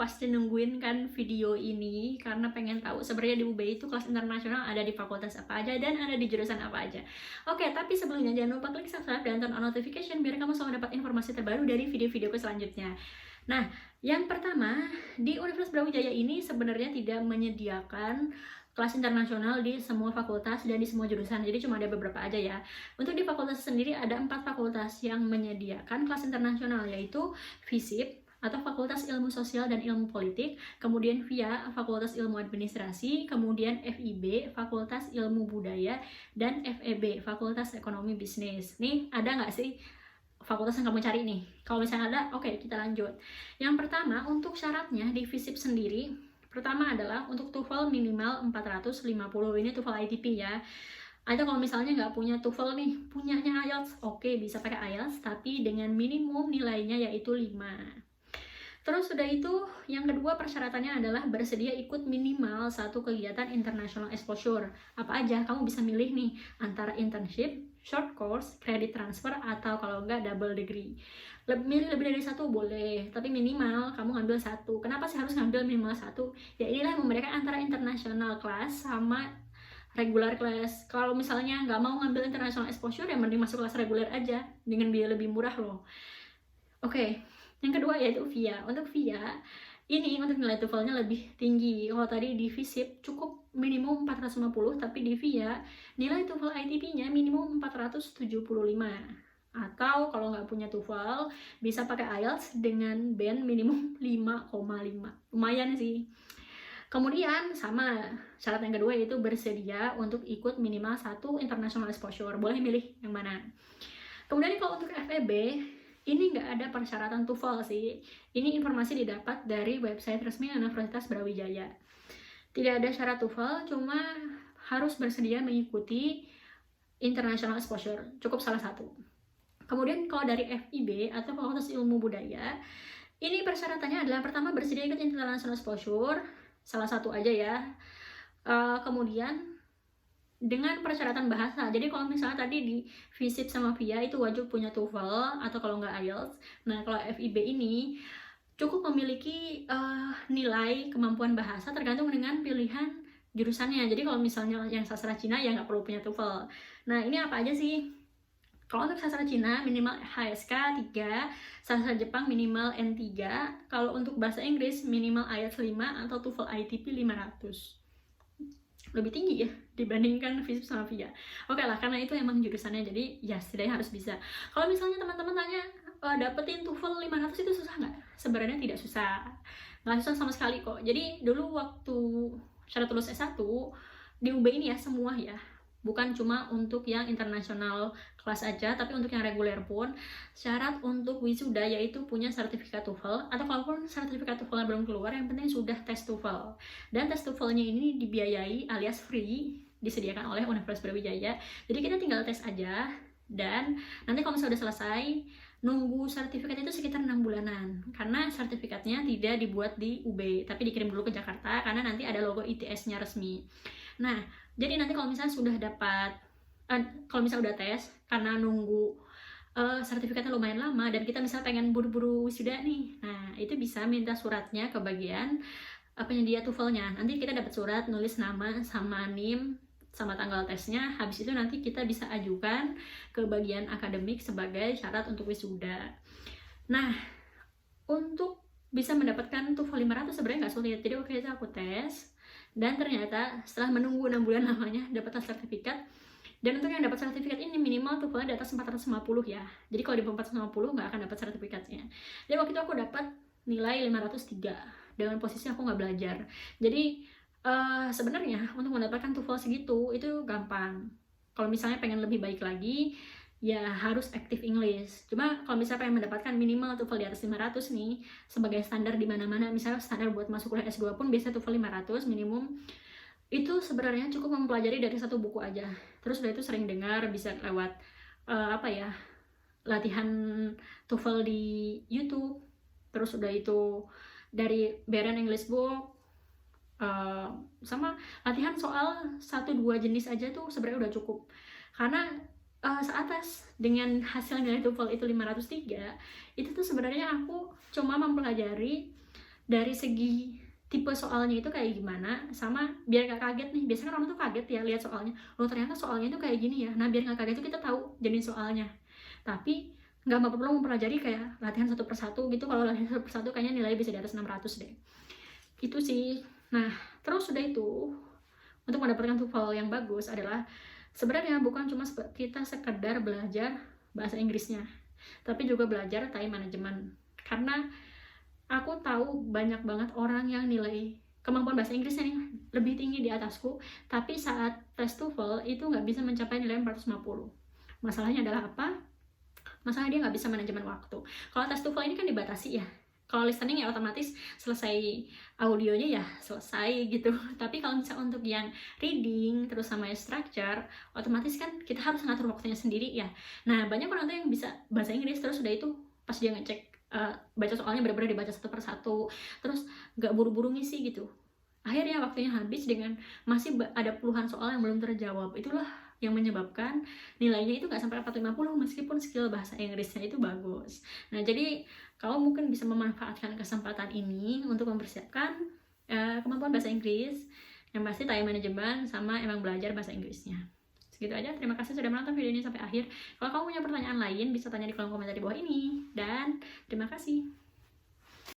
pasti nungguin kan video ini karena pengen tahu sebenarnya di UB itu kelas internasional ada di fakultas apa aja dan ada di jurusan apa aja. Oke, tapi sebelumnya jangan lupa klik subscribe dan turn on notification biar kamu selalu dapat informasi terbaru dari video-videoku selanjutnya. Nah, yang pertama, di Universitas Brawijaya ini sebenarnya tidak menyediakan kelas internasional di semua fakultas dan di semua jurusan, jadi cuma ada beberapa aja ya. Untuk di fakultas sendiri ada 4 fakultas yang menyediakan kelas internasional, yaitu FISIP atau Fakultas Ilmu Sosial dan Ilmu Politik, kemudian VIA Fakultas Ilmu Administrasi, kemudian FIB Fakultas Ilmu Budaya, dan FEB Fakultas Ekonomi Bisnis. Nih, ada nggak sih fakultas yang kamu cari nih? Kalau misalnya ada, oke, kita lanjut. Yang pertama, untuk syaratnya di FISIP sendiri, pertama adalah untuk TOEFL minimal 450, ini TOEFL ITP ya. Atau kalau misalnya nggak punya TOEFL nih, punyanya IELTS, oke, bisa pakai IELTS, tapi dengan minimum nilainya yaitu 5. Terus sudah itu, yang kedua persyaratannya adalah bersedia ikut minimal 1 kegiatan international exposure. Apa aja? Kamu bisa milih nih, antara internship, short course, credit transfer, atau kalau enggak double degree. Milih lebih dari 1 boleh, tapi minimal kamu ngambil 1. Kenapa sih harus ngambil minimal 1? Ya inilah yang membedakan antara international class sama regular class. Kalau misalnya nggak mau ngambil international exposure, ya mending masuk kelas reguler aja, dengan biaya lebih murah loh. Oke. Yang kedua yaitu VIA. Untuk VIA, ini untuk nilai TOEFL-nya lebih tinggi. Kalau tadi di FISIP cukup minimum 450, tapi di VIA nilai TOEFL ITP-nya minimum 475. Atau kalau nggak punya TOEFL, bisa pakai IELTS dengan band minimum 5,5. Lumayan sih. Kemudian sama syarat yang kedua yaitu bersedia untuk ikut minimal 1 international exposure. Boleh milih yang mana. Kemudian kalau untuk FEB, ini nggak ada persyaratan TOEFL sih. Ini informasi didapat dari website resmi Universitas Brawijaya. Tidak ada syarat TOEFL, cuma harus bersedia mengikuti international exposure. Cukup salah satu. Kemudian kalau dari FIB atau Fakultas Ilmu Budaya, ini persyaratannya adalah pertama bersedia ikut international exposure, salah satu aja ya. Kemudian dengan persyaratan bahasa. Jadi kalau misalnya tadi di FISIP sama VIA itu wajib punya TOEFL atau kalau nggak IELTS. Nah, kalau FIB ini cukup memiliki nilai kemampuan bahasa tergantung dengan pilihan jurusannya. Jadi kalau misalnya yang sastra Cina ya nggak perlu punya TOEFL. Nah, ini apa aja sih? Kalau untuk sastra Cina minimal HSK 3, sastra Jepang minimal N3, kalau untuk bahasa Inggris minimal IELTS 5 atau TOEFL ITP 500. Lebih tinggi ya dibandingkan FISIP sama VIA. Oke lah, karena itu emang jurusannya, jadi ya setidaknya harus bisa. Kalau misalnya teman-teman tanya, dapetin TOEFL 500 itu susah nggak? Sebenarnya tidak susah. Nggak susah sama sekali kok. Jadi dulu waktu syarat lulus S1, di UB ini ya semua ya, bukan cuma untuk yang internasional kelas aja, tapi untuk yang reguler pun syarat untuk wisuda yaitu punya sertifikat TOEFL, atau kalaupun sertifikat TOEFL belum keluar, yang penting sudah tes TOEFL. Dan tes TOEFL-nya ini dibiayai alias free, disediakan oleh Universitas Brawijaya. Jadi kita tinggal tes aja, dan nanti kalau misalnya udah selesai, nunggu sertifikat itu sekitar 6 bulanan, karena sertifikatnya tidak dibuat di UB, tapi dikirim dulu ke Jakarta, karena nanti ada logo ITS-nya resmi. Nah, jadi nanti kalau misalnya sudah dapat, kalau misalnya udah tes, karena nunggu sertifikatnya lumayan lama, dan kita misalnya pengen buru-buru wisuda nih, nah itu bisa minta suratnya ke bagian penyedia TOEFL-nya. Nanti kita dapat surat nulis nama sama NIM sama tanggal tesnya. Habis itu nanti kita bisa ajukan ke bagian akademik sebagai syarat untuk wisuda. Nah, untuk bisa mendapatkan TOEFL 500 sebenarnya nggak sulit. Jadi waktu itu aku tes, dan ternyata setelah menunggu 6 bulan lamanya dapat sertifikat. Dan untuk yang dapat sertifikat ini minimal TOEFL-nya di atas 450 ya. Jadi kalau di 450 nggak akan dapat sertifikatnya. Jadi waktu itu aku dapat nilai 503 dengan posisi aku nggak belajar. Jadi sebenarnya untuk mendapatkan TOEFL segitu itu gampang. Kalau misalnya pengen lebih baik lagi, ya harus active English. Cuma kalau misalnya pengen mendapatkan minimal TOEFL di atas 500 nih, sebagai standar di mana-mana, misalnya standar buat masuk kuliah S2 pun biasanya TOEFL 500 minimum. Itu sebenarnya cukup mempelajari dari 1 buku aja. Terus udah itu sering dengar, bisa lewat latihan TOEFL di YouTube. Terus udah itu dari Beren English Book, sama latihan soal 1-2 jenis aja tuh sebenarnya udah cukup. Karena saat tes dengan hasil nilai TOEFL itu 503, itu tuh sebenarnya aku cuma mempelajari dari segi tipe soalnya itu kayak gimana, sama biar nggak kaget nih, biasanya kan orang tuh kaget ya lihat soalnya, loh ternyata soalnya itu kayak gini ya. Nah biar nggak kaget tuh kita tahu jenis soalnya, tapi nggak perlu mempelajari kayak latihan satu persatu gitu. Kalau latihan satu persatu kayaknya nilainya bisa di atas 600 deh, itu sih. Nah terus udah itu, untuk mendapatkan TOEFL yang bagus adalah sebenarnya bukan cuma kita sekedar belajar bahasa Inggrisnya, tapi juga belajar time management. Karena aku tahu banyak banget orang yang nilai kemampuan bahasa Inggrisnya nih lebih tinggi di atasku, tapi saat tes TOEFL itu nggak bisa mencapai nilai 450. Masalahnya adalah apa? Masalahnya dia nggak bisa manajemen waktu. Kalau tes TOEFL ini kan dibatasi ya. Kalau listening ya otomatis selesai audionya ya selesai gitu. Tapi kalau misalnya untuk yang reading terus sama structure, otomatis kan kita harus ngatur waktunya sendiri ya. Nah banyak orang tuh yang bisa bahasa Inggris terus udah itu pas dia ngecek baca soalnya benar-benar dibaca satu persatu, terus nggak buru-buru ngisi gitu. Akhirnya waktunya habis dengan masih ada puluhan soal yang belum terjawab. Itulah yang menyebabkan nilainya itu nggak sampai 450 meskipun skill bahasa Inggrisnya itu bagus. Nah jadi kamu mungkin bisa memanfaatkan kesempatan ini untuk mempersiapkan kemampuan bahasa Inggris, yang pasti time management sama emang belajar bahasa Inggrisnya. Segitu aja, terima kasih sudah menonton video ini sampai akhir. Kalau kamu punya pertanyaan lain bisa tanya di kolom komentar di bawah ini, dan terima kasih.